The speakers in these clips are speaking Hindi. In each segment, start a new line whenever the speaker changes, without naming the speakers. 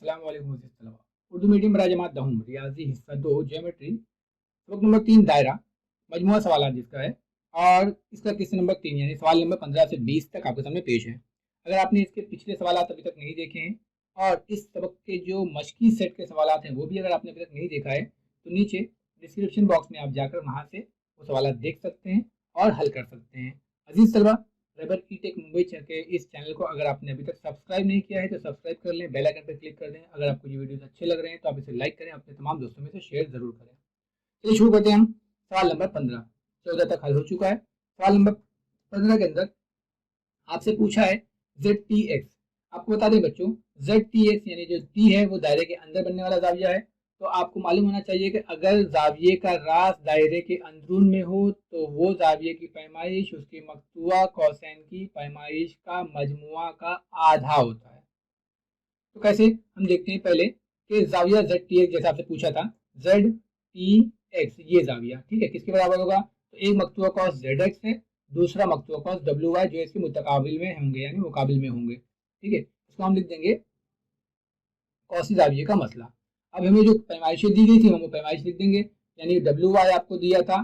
अस्सलाम वालेकुम अज़ीज़ तलबा। उर्दू मीडियम बराजमात दहुम रियाजी हिस्सा 2 ज्योमेट्री सबक नंबर 3 दायरा मजमुआ सवाल जिसका है और इसका किस्त नंबर 3 यानी सवाल नंबर 15 से 20 तक आपके सामने पेश है। अगर आपने इसके पिछले सवाल अभी तक नहीं देखे हैं और इस सबक के जो मशकी सेट के सवाल हैं वो भी अगर आपने अभी तक नहीं देखा है तो नीचे डिस्क्रिप्शन बॉक्स में आप जाकर वहाँ से वो सवाल देख सकते हैं और हल कर सकते हैं। अजीज तलबा, रबर ई टेक मुंबई के इस चैनल को अगर आपने अभी तक सब्सक्राइब नहीं किया है तो सब्सक्राइब कर लें, बेल आइकन पर क्लिक कर दें। अगर आपको ये वीडियोस अच्छे लग रहे हैं तो आप इसे लाइक करें, अपने तमाम दोस्तों में से शेयर जरूर करें। चलिए शुरू करते हैं हम। सवाल नंबर 15 14 तक हल हो चुका है। सवाल नंबर 15 के अंदर आपसे पूछा है जेड टी एक्स। आपको बता दें बच्चों, जेड टी एक्स यानी जो टी है वो दायरे के अंदर बनने वाला जाविया है। तो आपको मालूम होना चाहिए कि अगर जाविये का रास दायरे के अंदरून में हो तो वो जाविये की पैमाइश उसके मकतूआ कोसैन की पैमाइश का मजमुआ का आधा होता है। तो कैसे, हम देखते हैं पहले कि जाविया जेड टी एक्स जैसा आपसे पूछा था, जेड टी एक्स ये जाविया ठीक है किसके बराबर होगा। तो एक मकतूआ कॉस जेड एक्स है, दूसरा मकतूआ कॉस डब्ल्यू वाई जो इसके मुतकाबिल में होंगे यानी मुकाबिल में होंगे। ठीक है, इसको हम लिख देंगे कौसी जाविये का मसला। अब हमें जो पैमाइशें दी गई थी हम वो पैमाइश लिख देंगे, यानी डब्ल्यू वाई आपको दिया था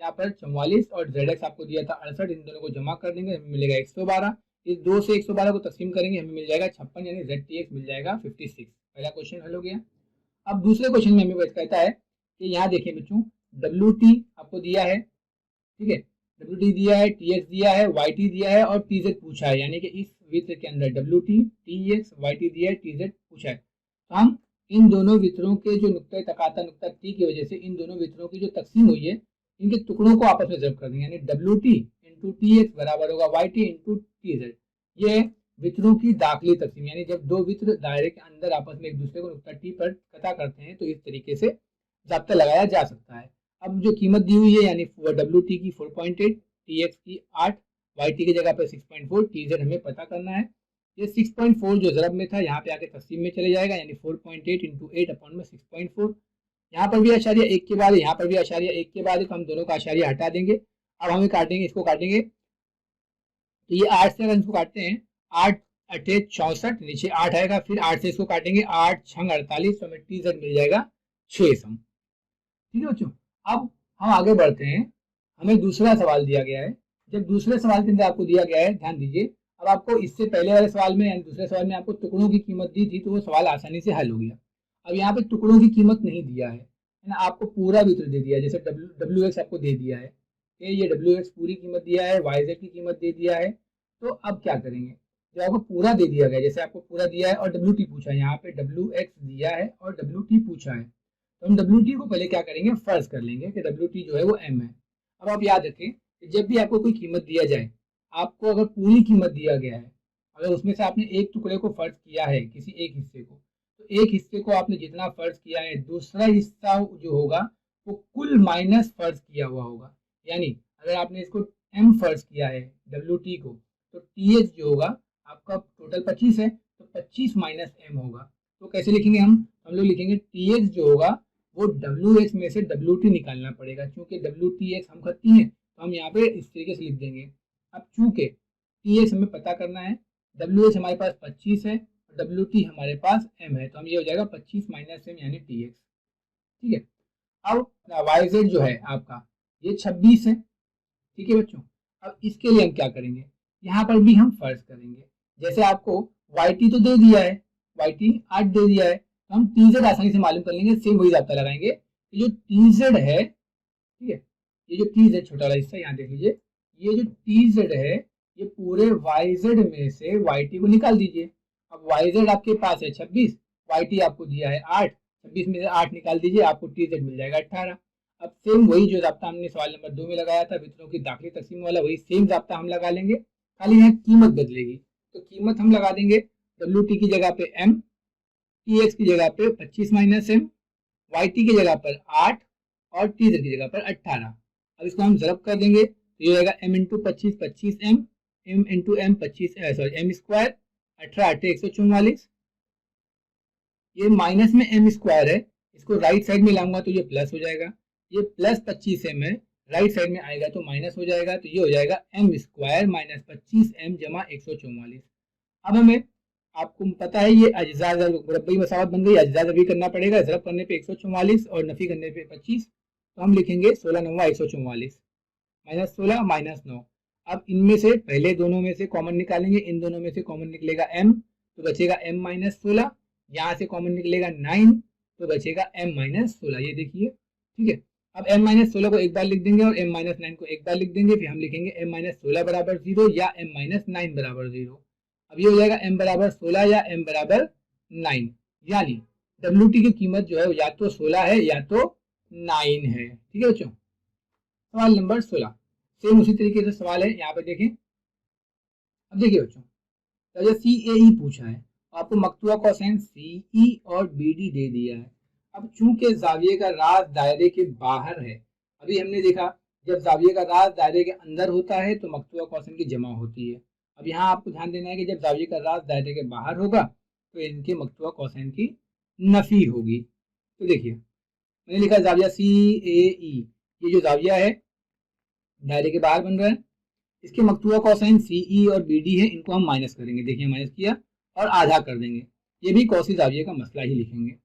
यहाँ पर 44 और जेड एक्स आपको दिया था 68। इन दोनों को जमा कर देंगे हमें मिलेगा 112। इस 2 से 112 को तकसीम करेंगे हमें मिल जाएगा 56 यानी जेड टी एक्स मिल जाएगा 56। पहला क्वेश्चन हल हो गया। अब दूसरे क्वेश्चन में हमें कहता है कि यहाँ देखिए बच्चों, डब्ल्यू टी आपको दिया है, ठीक है, डब्ल्यू टी दिया है, टी एक्स दिया है, वाई टी दिया है और टी जेड पूछा है, यानी कि इस वित्र के अंदर W T X Y T दिया है, टी जेड पूछा है। तो हम इन दोनों वित्रों के जो नुक्ता तकाता नुक्ता टी की वजह से इन दोनों वित्रों की जो तकसीम हुई है इनके टुकड़ों को आपस में जब कर देंगे, यानी W T into T X बराबर होगा Y T into T Z. ये वित्रों की दाखिली तकसीम, यानी जब दो वित्र दायरे के अंदर आपस में एक दूसरे को नुक्ता टी पर कता करते हैं तो इस तरीके से जाब्ता लगाया जा सकता है। अब जो कीमत दी हुई है यानी डब्ल्यू टी की 4.8, टी एक्स की 8, वाई टी की जगह पर 6.4, टी जेड हमें पता करना है। ये 6.4 जो ज़रब में था यहाँ पे आके तकसीम में चले जाएगा, यानी 4.8 इंटू 8 अपॉन में 6.4। यहाँ पर भी आशारिया एक के बाद है, यहाँ पर भी आशारिया एक के बाद है, तो हम दोनों का आशारिया हटा देंगे। अब हमें काटेंगे, इसको काटेंगे तो ये 8 से अगर इसको काटते हैं 8 8 64 नीचे 8 आएगा, फिर 8 से इसको काटेंगे 8 6 48 तो हमें टी जेड मिल जाएगा 6 सम। ठीक है बच्चों, अब हम आगे बढ़ते हैं। हमें दूसरा सवाल दिया गया है। जब दूसरे सवाल के अंदर आपको दिया गया है, ध्यान दीजिए, अब आपको इससे पहले वाले सवाल में यानी दूसरे सवाल में आपको टुकड़ों की कीमत दी थी तो वो सवाल आसानी से हल हो गया। अब यहाँ पे टुकड़ों की कीमत नहीं दिया है ना, आपको पूरा वित्र दे दिया है। जैसे डब्ल्यू एक्स आपको दे दिया है, ये डब्ल्यू एक्स पूरी कीमत दिया है, वाई जेड की कीमत दे दिया है। तो अब क्या करेंगे, जब आपको पूरा दे दिया गया, जैसे आपको पूरा दिया है और डब्ल्यू टी पूछा है, यहाँ पे डब्ल्यू एक्स दिया है और डब्ल्यू टी पूछा है, तो हम डब्ल्यू टी को पहले क्या करेंगे, फर्ज कर लेंगे कि डब्ल्यू टी जो है वो एम है। अब आप याद रखें कि जब भी आपको कोई कीमत दिया जाए, आपको अगर पूरी कीमत दिया गया है, अगर उसमें से आपने एक टुकड़े को फर्ज किया है किसी एक हिस्से को, तो एक हिस्से को आपने जितना फर्ज किया है दूसरा हिस्सा जो होगा वो कुल माइनस फर्ज किया हुआ होगा। यानी अगर आपने इसको एम फर्ज किया है डब्ल्यू टी को, तो टी एच जो होगा आपका टोटल 25 है तो 25 माइनस एम होगा। तो कैसे लिखेंगे हम लोग लिखेंगे टी एक्स जो होगा वो डब्ल्यू एक्स में से डब्ल्यू टी निकालना पड़ेगा, क्योंकि डब्ल्यू टी एक्स हम खत्ती हैं तो हम यहाँ पे इस तरीके से लिख देंगे। अब चूंकि टी एक्स हमें पता करना है, डब्ल्यू एक्स हमारे पास 25 है और डब्ल्यू टी हमारे पास एम है, तो हम ये हो जाएगा 25 माइनस एम यानी टी एक्स। ठीक है, अब वाई जेड जो है आपका ये 26 है। ठीक है बच्चों, अब इसके लिए हम क्या करेंगे, यहाँ पर भी हम फर्ज करेंगे। जैसे आपको वाई टी तो दे दिया है, वाई टी 8 दे दिया है, तो हम टी जेड आसानी से मालूम कर लेंगे, सेम वही जाब्ता लगाएंगे। ये जो टी जेड है, ठीक है, ये जो टी जेड छोटा वाला हिस्सा यहाँ देख लीजिए, ये जो टी जेड है ये पूरे वाई जेड में से वाई टी को निकाल दीजिए। अब वाई जेड आपके पास है 26, वाई टी आपको दिया है 8, 26 में से 8 निकाल दीजिए, आपको टी जेड मिल जाएगा 18। अब सेम वही जो जाब्ता हमने सवाल नंबर 2 में लगाया था वित्रों की दाखिली तकसीम वाला, वही सेम जाब्ता हम लगा लेंगे, खाली यहाँ कीमत बदलेगी। तो कीमत हम लगा देंगे डब्ल्यू टी की जगह पे एम, टी एक्स की जगह पे 25 माइनस एम, वाई टी की जगह पर 8 और टी जेड की जगह पर 18। अब इसको हम जरब कर देंगे तो ये रहेगा M into 25 25 M, M into M 25 sorry M square 18 8 144, ये माइनस में एम स्क्वायर है, इसको राइट साइड में लाऊंगा तो ये प्लस हो जाएगा, ये प्लस 25 एम है, राइट साइड में आएगा तो माइनस हो जाएगा, तो ये हो जाएगा एम स्क्वायर माइनस 25 एम जमा 144। अब हमें आपको पता है ये अज्जा मुरब्बई मसावत बन गई, अज्जा जब भी करना पड़ेगा, ज़रब करने पे 144 और नफी करने पे 25, तो हम लिखेंगे 16 9 144 माइनस 16 माइनस 9। अब इनमें से पहले दोनों में से कॉमन निकालेंगे, इन दोनों में से कॉमन निकलेगा m, तो बचेगा m माइनस 16, यहाँ से कॉमन निकलेगा 9, तो बचेगा m माइनस 16। ये देखिए, ठीक है। अब m माइनस 16 को एक बार लिख देंगे और m माइनस 9 को एक बार लिख देंगे, फिर हम लिखेंगे m माइनस 16 बराबर 0 या m माइनस 9 बराबर 0। अब ये हो जाएगा m बराबर 16 या m बराबर 9, यानी WT की कीमत जो है या तो 16 है या तो 9 है। ठीक है बच्चों, सवाल नंबर 16 सेम उसी तरीके से सवाल है, यहाँ पे देखें। अब देखिए बच्चों, तो सी ए ई पूछा है, आपको मकतूबा कोसाइन सी ई और बी डी दे दिया है। अब चूंकि जाविये का राज दायरे के बाहर है, अभी हमने देखा जब जाविये का राज दायरे के अंदर होता है तो मकतूबा कोसाइन की जमा होती है। अब यहाँ आपको ध्यान देना है कि जब जाविये का राज दायरे के बाहर होगा तो इनके मकतूबा कोसाइन की नफी होगी। तो देखिए मैंने लिखा जाविया सी ए ई, ये जो जाविया है दायरे के बाहर बन रहा है, इसके मकतूबा कोसाइन सी ई और बी डी है, इनको हम माइनस करेंगे। देखिए माइनस किया और आधा कर देंगे, ये भी कौसी जाविये का मसला ही लिखेंगे।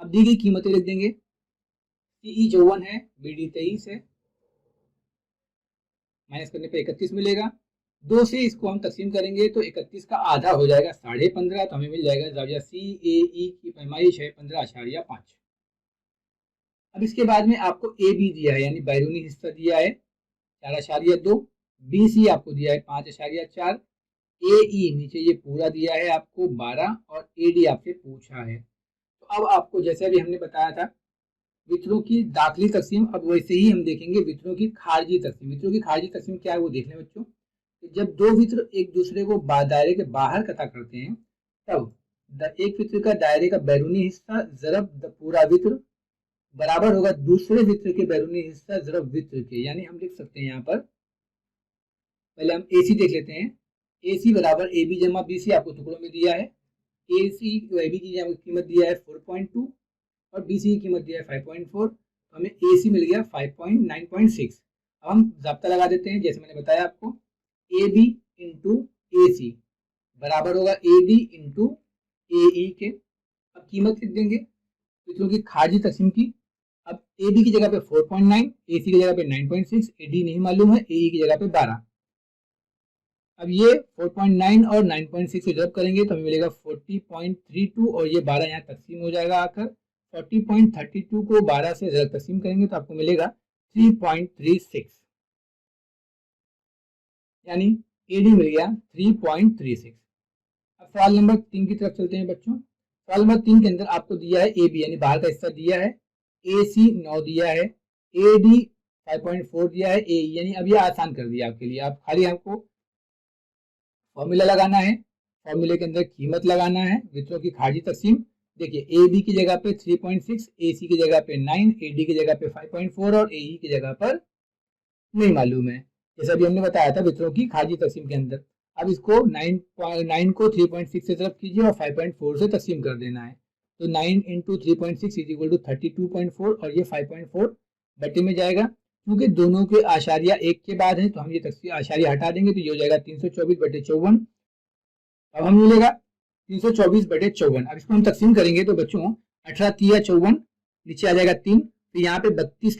अब दी गई कीमतें लिख देंगे, सी ई 54 है, बी डी 23 है, माइनस करने पे 31 मिलेगा। 2 से इसको हम तकसीम करेंगे तो 31 का आधा हो जाएगा 15.5, तो हमें मिल जाएगा जाविया सी ए ई की पैमाइश है 15.5। अब इसके बाद में आपको ए बी दिया है, यानी बैरूनी हिस्सा दिया है 4.2, बी सी आपको दिया है 5.4, ए ई नीचे ये पूरा दिया है आपको 12 और ए डी आपसे पूछा है। तो अब आपको जैसे अभी हमने बताया था वित्रों की दाखिली तकसीम, अब वैसे ही हम देखेंगे वित्रों की खारजी तकसीम। वित्रों की खारजी तकसीम क्या है वो देख लें बच्चों। तो जब दो वित्र एक दूसरे को दायरे के बाहर कथा करते हैं तब एक वित्र का दायरे का बैरूनी हिस्सा ज़रब पूरा वित्र बराबर होगा दूसरे वित्र के बैरूनी हिस्सा ज़रब वित्र के। यानी हम लिख सकते हैं यहाँ पर, पहले हम ए सी देख लेते हैं। ए सी बराबर ए बी जमा बी सी आपको टुकड़ों में दिया है। ए सी ए बी की कीमत दिया है 4.2 और बी सी की कीमत दिया है 5.4, तो हमें ए सी मिल गया 5.9.6। अब हम ज़ाब्ता लगा देते हैं, जैसे मैंने बताया आपको, ए बी इंटू ए सी बराबर होगा ए डी इंटू ए ई के। अब कीमत लिख देंगे वित्रों की खारजी तकसीम की। अब ए बी की जगह पे 4.9, ए सी की जगह पे 9.6, ए डी नहीं मालूम है, ए ई की जगह पे 12। अब ये 4.9 और 9.6 को जब करेंगे तो हमें मिलेगा 40.32 और ये 12 यहाँ तकसीम हो जाएगा आकर। 40.32 को 12 से जब तकसीम करेंगे तो आपको मिलेगा 3.36, यानी ए डी मिल गया 3.36। अब सवाल नंबर 3 की तरफ चलते हैं बच्चों। सवाल नंबर 3 के अंदर आपको दिया है ए बी यानी बाहर का हिस्सा दिया है, ए सी 9 दिया है, ए डी 5.4 दिया है, ए यानी अब ये आसान कर दिया आपके लिए। आप खाली आपको फॉर्मूला लगाना है, फॉर्मूले के अंदर कीमत लगाना है वित्रों की खारजी तकसीम। देखिए ए बी की जगह पे 3.6, ए सी की जगह पे 9, ए डी की जगह पे 5.4 और ए ई की जगह पर नहीं मालूम है, जैसा भी हमने बताया था वित्रों की खारजी तकसीम के अंदर। अब इसको 9 को 3.6 से तरफ कीजिए और 5.4 से तकसीम कर देना है, तो 9 इंटू 3.6 इज इक्वल टू 32.4 और ये 5.4 बटे में जाएगा। क्योंकि दोनों के आशारिया एक के बाद है तो हम ये आशारिया हटा देंगे, तो ये हो जाएगा 324/54। अब हमें मिलेगा 324/54। अब इसको हम तकसीम करेंगे तो बच्चों 18 तिया 54, नीचे आ जाएगा 3, तो यहाँ पे 32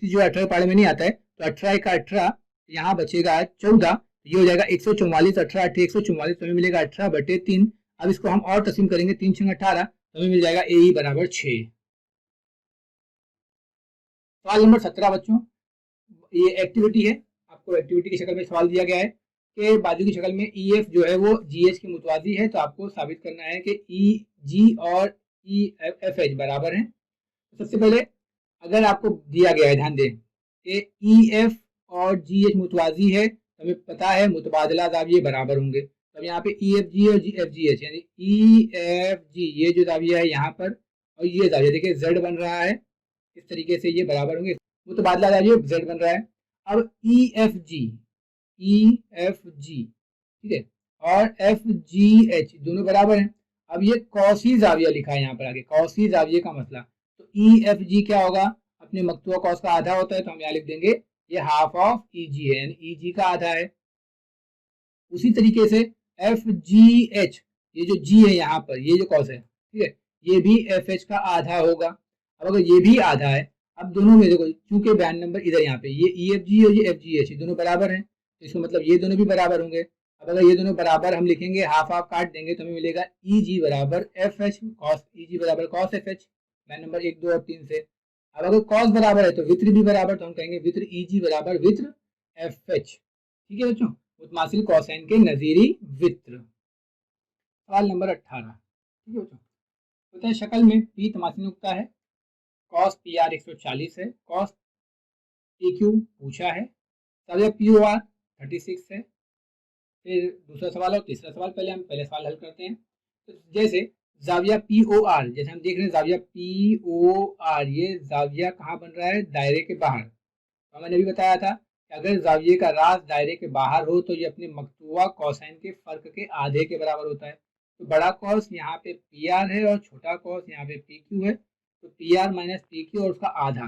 जो 18 पाड़े में नहीं आता है, तो 18 का 18 यहाँ बचेगा 14, ये हो जाएगा 144, 18 8 144, तो हमें मिलेगा 18/3। अब इसको हम और तकसीम करेंगे 3 6 18, तो हमें मिल जाएगा ए ई बराबर 6। सवाल नंबर 17 बच्चों, ये एक्टिविटी है, आपको एक्टिविटी की शक्ल में सवाल दिया गया है कि बाजू की शक्ल में ई एफ जो है वो जी एच की मुतवाजी है, तो आपको साबित करना है कि ई जी और ई एफ एच बराबर हैं। तो सबसे पहले अगर आपको दिया गया है, ध्यान दें कि ई एफ और जी एच मुतवाजी है, तो हमें पता है मुतबादला जाविये बराबर होंगे। तो अब यहाँ पे ई एफ जी और जी एफ जी एच, यानी ई एफ जी ये जो जाविया है यहाँ पर और ये जाविया देखिए जेड बन रहा है, इस तरीके से ये बराबर होंगे, मुतबादला जाविया जेड बन रहा है। अब ई एफ जी ठीक है और एफ जी एच दोनों बराबर हैं। अब ये कौसी जाविया लिखा है यहाँ पर आगे, कौसी जाविये का मसला, तो ई एफ जी क्या होगा, अपने मकतूबा कौस का आधा होता है, तो हम यहाँ लिख देंगे ये हाफ ऑफ ई जी है, यानी ई जी का आधा है। उसी तरीके से एफ जी एच ये जो जी है यहाँ पर, ये जो कॉस है, ठीक है, ये भी एफ एच का आधा होगा। अब अगर ये भी आधा है, अब दोनों में देखो, चूंकि बयान नंबर इधर यहाँ पे ये ई एफ जी और ये एफ जी एच दोनों बराबर हैं, तो इसको मतलब ये दोनों भी बराबर होंगे। अब अगर ये दोनों बराबर हम लिखेंगे, हाफ हाफ काट देंगे, तो हमें मिलेगा ई जी बराबर एफ एच कॉस, ई जी बराबर कॉस एफ एच, बयान नंबर 1, 2 और 3 से। अब अगर कॉस बराबर है तो वित्र भी बराबर, तो हम कहेंगे वित्र ई जी बराबर वित्र एफ एच। ठीक है बच्चों, मुतमासिल कोसाइन के नजीरी वित्र। सवाल नंबर 18, ठीक है बच्चों, होता है शक्ल में पी तमासिल नुक्ता है, कॉस पी आर 140 है, कॉस पी क्यू पूछा है, सब पी ओ आर 36 है। फिर दूसरा सवाल और तीसरा सवाल, पहले हम पहले सवाल हल करते हैं। तो जैसे जाविया पी ओ आर, जैसे हम देख रहे हैं जाविया पी ओ आर, ये जाविया कहाँ बन रहा है, दायरे के बाहर। तो मैंने भी बताया था कि अगर जाविये का रास दायरे के बाहर हो तो ये अपने मकतूबा कोसाइन के फर्क के आधे के बराबर होता है। तो बड़ा कॉस यहाँ पे पी आर है और छोटा कॉस यहाँ पे पी क्यू है, तो P R minus P Q और उसका आधा।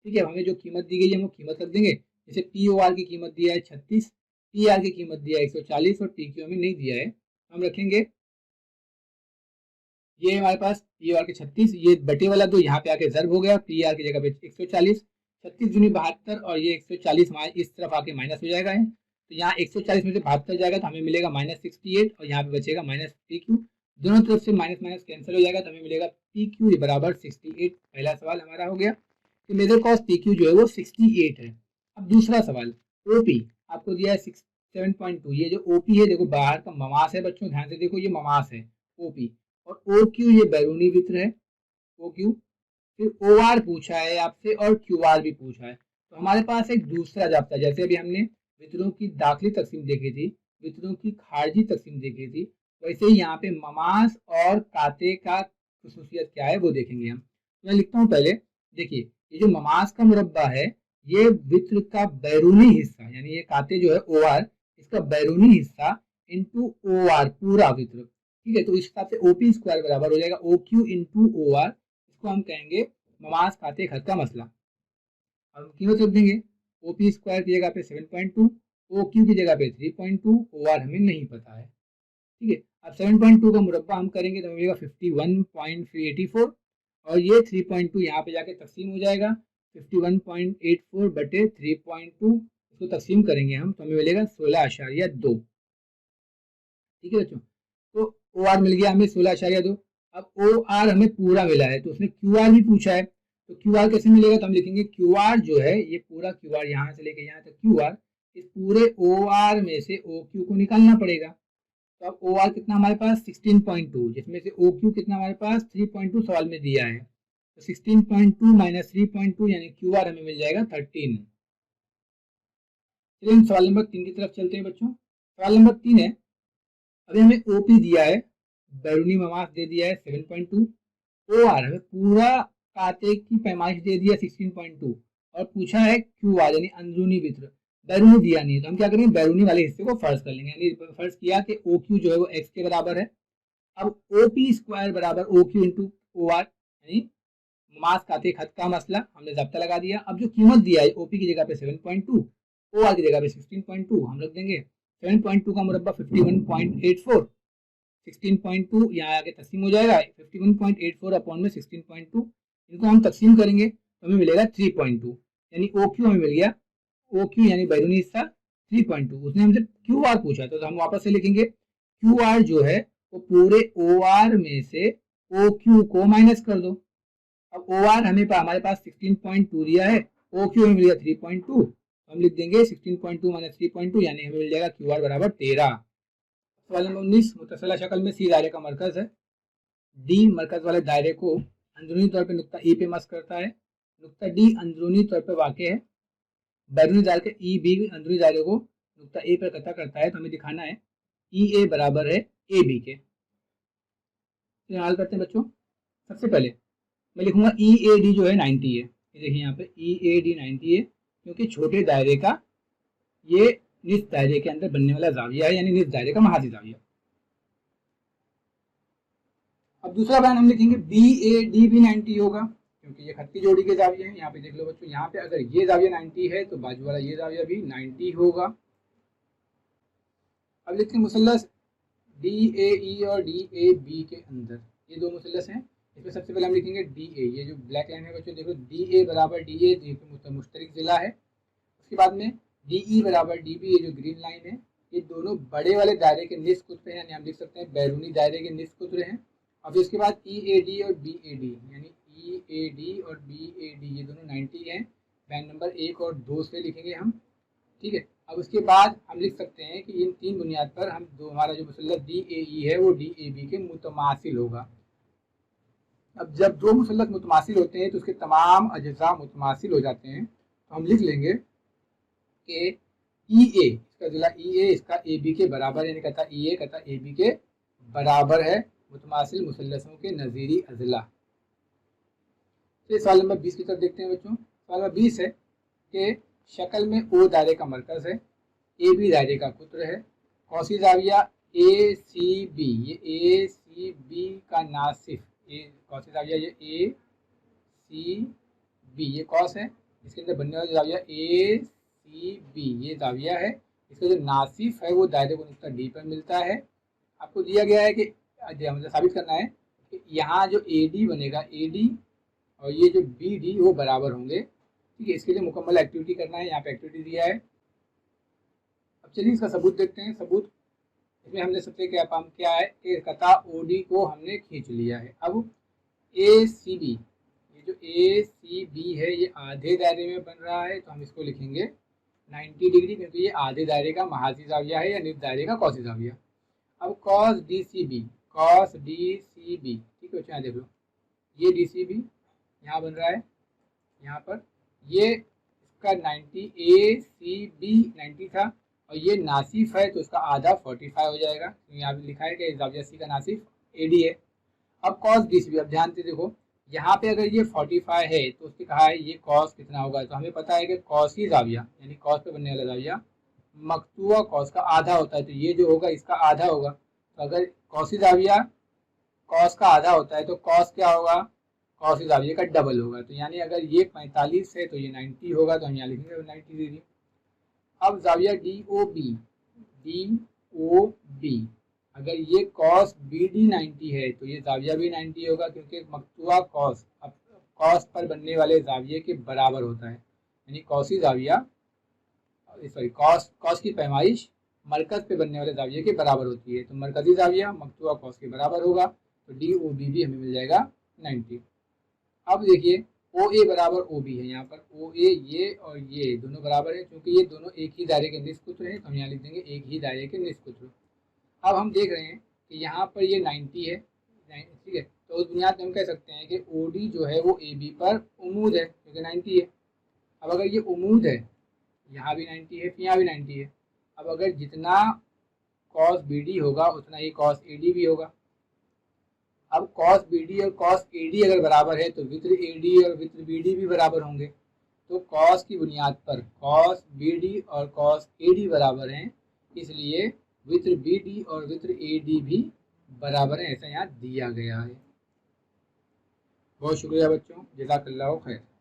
ठीक है, हमें जो कीमत दी गई है हम वो कीमत रख देंगे। जैसे पी ओ आर की कीमत दिया है 36, पी आर की कीमत दिया है 140 और टी क्यू हमें नहीं दिया है, हम रखेंगे ये हमारे पास पी आर के 36, ये बटे वाला 2 यहाँ पे आके ज़र्ब हो गया, पी आर की जगह पे 140, 36 दूनी 72 और ये 140 इस तरफ आके माइनस हो जाएगा है, तो यहाँ 140 में से 72 जाएगा तो हमें मिलेगा -68 और यहाँ पे बचेगा माइनस पी क्यू, दोनों तरफ से माइनस माइनस कैंसिल हो जाएगा तो हमें मिलेगा पी क्यू बराबर 68। पहला सवाल हमारा हो गया कि मेजर कॉस पी क्यू जो है वो 68 है। अब दूसरा सवाल, ओपी आपको दिया है 7.2, ये जो ओपी है देखो बाहर का ममास है बच्चों, ध्यान से देखो ये ममास है ओपी, और ओ क्यू ये बैरूनी वित्र है ओ क्यू। फिर ओ आर पूछा है आपसे और क्यू आर भी पूछा है, तो हमारे पास एक दूसरा जाब्ता, जैसे अभी हमने वित्रों की दाखिली तकसीम देखी थी, वित्रों की खारजी तकसीम देखी थी, वैसे ही यहाँ पे ममास और काते का खसूसियत क्या है वो देखेंगे हम। तो मैं लिखता हूँ पहले, देखिए ये जो ममास का मुरब्बा है ये वित्र का बैरूनी हिस्सा, यानी ये काते जो है ओ आर, इसका बैरूनी हिस्सा इंटू ओ आर पूरा वित्र। ठीक है, तो इस हिसाब से ओपी स्क्वायर बराबर हो जाएगा O Q into O R, इसको हम कहेंगे ममास खाते खत का मसला। अब कीमत रख देंगे, ओपी स्क्वायर की जगह पे 7.2, ओ क्यू की जगह पे 3.2, ओ आर हमें नहीं पता है। ठीक है, अब 7.2 का मुरब्बा हम करेंगे तो मिलेगा 51.384 और ये 3.2 यहाँ पे जाके तकसीम हो जाएगा 51.84 बटे 3.2, इसको तकसीम करेंगे हम तो हमें मिलेगा 16.2। ठीक है बच्चों, तो ओ आर मिल गया हमें 16.2। अब ओ आर हमें पूरा मिला है तो उसने क्यू आर भी पूछा है, तो क्यू आर कैसे मिलेगा, तो हम लिखेंगे क्यू आर जो है ये पूरा क्यू आर यहाँ से लेके यहाँ तक क्यू आर, इस पूरे ओ आर में से ओ क्यू को निकालना पड़ेगा। तो अब ओ आर कितना हमारे पास 16.2, जिसमें से ओ क्यू कितना हमारे पास 3.2 सवाल में दिया है, तो 16.2 माइनस 3.2 यानी क्यू आर हमें मिल जाएगा 13। चलिए हम सवाल नंबर 3 की तरफ चलते हैं बच्चों। सवाल नंबर 3 है, अभी हमें ओपी दिया है, बैरूनी ममास दे दिया है 7.2, ओ आर हमें पूरा काते की पैमाइश दे दिया 16.2 और पूछा है क्यू आर यानी अंदरूनी वित्र, बैरूनी दिया नहीं है, तो हम क्या करेंगे बैरूनी वाले हिस्से को फर्ज कर लेंगे, यानी फर्ज किया कि ओ क्यू जो है वो एक्स के बराबर है। अब ओ पी स्क्वायर बराबर O Q into O R, यानी मास काते खत का मसला हमने जब्ता लगा दिया। अब जो कीमत दिया है ओपी की जगह पे 7.2, ओ आर की जगह पे 16.2 हम रख देंगे, 7.2 का मुरब्बा 51.84, 16.2 यहाँ आगे तकसीम हो जाएगा 51.84 अपॉन में 16.2, इनको हम तकसीम करेंगे तो हमें मिलेगा 3.2, यानी ओ क्यू हमें मिल गया, ओ क्यू यानी बैरूनी हिस्सा 3.2। उसने हमसे क्यू आर पूछा तो हम वापस से लिखेंगे क्यू आर जो है वो पूरे ओ आर में से ओ क्यू को माइनस कर दो। अब ओ आर हमें हमारे पास 16.2 दिया है, ओ क्यू हमें मिल गया 3.2, हम लिख देंगे 16.2 माइनस 3.2 यानी हमें मिल जाएगा क्यू आर बराबर 13। सवाल नंबर 19, मुतसला शक्ल में सी दायरे का मरकज है, डी मरकज वाले दायरे को अंदरूनी तौर पे नुक्ता ई पे मस करता है, नुक्ता डी अंदरूनी तौर पे वाक़ है, बैरूनी दायरे के ई बी अंदरूनी दायरे को नुक्ता ए पर कता करता है, तो हमें दिखाना है ई ए बराबर है ए बी के। तो हल करते हैं बच्चों। सबसे पहले मैं लिखूंगा ई ए डी जो है 90 है, ये देखिए यहाँ पे ई ए डी 90 है, क्योंकि छोटे दायरे का ये निस दायरे के अंदर बनने वाला जाविया है, यानी निस दायरे का महाजी जाविया। अब दूसरा बयान हम लिखेंगे बी ए डी भी 90 होगा, क्योंकि ये खत्ती जोड़ी के जाविये हैं। यहाँ पे देख लो बच्चों, यहाँ पे अगर ये जाविया 90 है तो बाजू वाला ये जाविया भी 90 होगा। अब लिखते हैं मुसल्लस DAE और DAB के अंदर ये दो मुसल्लस हैं। इसमें सबसे पहले हम लिखेंगे DA, ये जो ब्लैक लाइन है बच्चों देखो, DA बराबर DA जो मुश्तरक ज़िला है। उसके बाद में DE बराबर DB, ये जो ग्रीन लाइन है, ये दोनों बड़े वाले दायरे के निस्फ कुतरे हैं, यानी हम लिख सकते हैं बैरूनी दायरे के निस्फ कुतरे हैं। और फिर उसके बाद EAD और BAD, यानी EAD और BAD ये दोनों 90 हैं, बैंड नंबर 1 और 2 से लिखेंगे हम, ठीक है। अब उसके बाद हम लिख सकते हैं कि इन तीन बुनियाद पर हम हमारा जो मुसल्लस DAE है वो DAB के मुतमासिल होगा। अब जब दो मुसल्लस मुतमासिल होते हैं तो उसके तमाम अज्जा मुतमासिल हो जाते हैं, तो हम लिख लेंगे कि EA, इसका जिला EA इसका AB के बराबर, यानी कहता EA कहता AB के बराबर है मुतमासिल मुसल्लसों के नज़ीरी अजला। सवाल नंबर 20 की तरफ देखते हैं बच्चों। सवाल नंबर 20 है कि शक्ल में O दायरे का मरकज है, AB दायरे का कुत्र है, कौसी ज़ाविया ACB, ये ACB का नासिफ, ये कौसी ज़ाविया ये ACB ये कौस है, इसके अंदर बनने वाला ज़ाविया ACB ये ज़ाविया है, इसका जो नासिफ है वो दायरे को नुक्ता D पर मिलता है। आपको दिया गया है कि मतलब साबित करना है कि यहाँ जो AD बनेगा, AD और ये जो BD वो बराबर होंगे, ठीक है। इसके लिए मुकम्मल एक्टिविटी करना है, यहाँ पे एक्टिविटी दिया है। अब चलिए इसका सबूत देखते हैं। सबूत इसमें हमने सबसे क्या काम किया है कि कता OD को हमने खींच लिया है। अब ACB, ये जो ACB है ये आधे दायरे में बन रहा है, तो हम इसको लिखेंगे 90 डिग्री, क्योंकि ये आधे दायरे का महासी ज़ाविया है या निफ दायरे का कौसी ज़ाविया। अब cos DCB, ठीक है, यहाँ देख लो, ये DCB यहाँ बन रहा है, यहाँ पर ये इसका 90 ACB 90 था और ये नासिफ है तो इसका आधा 45 हो जाएगा। तो यहाँ पे लिखा है कि ज़ाविया C का नासिफ AD है। अब cos DCB, अब ध्यान से देखो, यहाँ पे अगर ये 45 है तो उसने कहा है ये cos कितना होगा, तो हमें पता है कि कौसी ज़ाविया यानी cos पे बनने वाला ज़ाविया मकतूआ cos का आधा होता है, तो ये जो होगा इसका आधा होगा। तो अगर कौसी ज़ाविया cos का आधा होता है तो cos क्या होगा, कौसी ज़ाविया का डबल होगा। तो यानी अगर ये 45 है तो ये 90 होगा, तो हम यहाँ लिखेंगे 90 डिग्री। अब ज़ाविया DOB, अगर ये cos BD 90 है तो ये ज़ाविया भी 90 होगा, क्योंकि मकतूआ cos अब cos पर बनने वाले ज़ाविये के बराबर होता है, यानी कौसी ज़ाविया cos की पैमाइश मरकज़ पे बनने वाले ज़ाविये के बराबर होती है, तो मरकज़ी ज़ाविया मकतूआ cos के बराबर होगा, तो DOB भी हमें मिल जाएगा 90। अब देखिए OA बराबर OB है, यहाँ पर OA ये और ये दोनों बराबर है, क्योंकि ये दोनों एक ही दायरे के निस्फ कुत्र हैं, तो हम यहाँ लिख देंगे एक ही दायरे के निस्फ कुत्र। अब हम देख रहे हैं कि यहाँ पर ये 90 है, ठीक है, तो उस बुनियाद पर हम कह सकते हैं कि OD जो है वो AB पर उमूद है, क्योंकि 90 है। अब अगर ये उमूद है, यहाँ भी 90 है, यहाँ भी 90 है, अब अगर जितना cos BD होगा उतना ही cos AD भी होगा। अब cos BD और cos AD अगर बराबर है तो वित्र AD और वित्र BD भी बराबर होंगे। तो cos की बुनियाद पर cos BD और cos AD बराबर हैं, इसलिए वित्र BD और वित्र AD भी बराबर हैं, ऐसा यहाँ दिया गया है। बहुत शुक्रिया बच्चों, जज़ाकल्लाह खैर।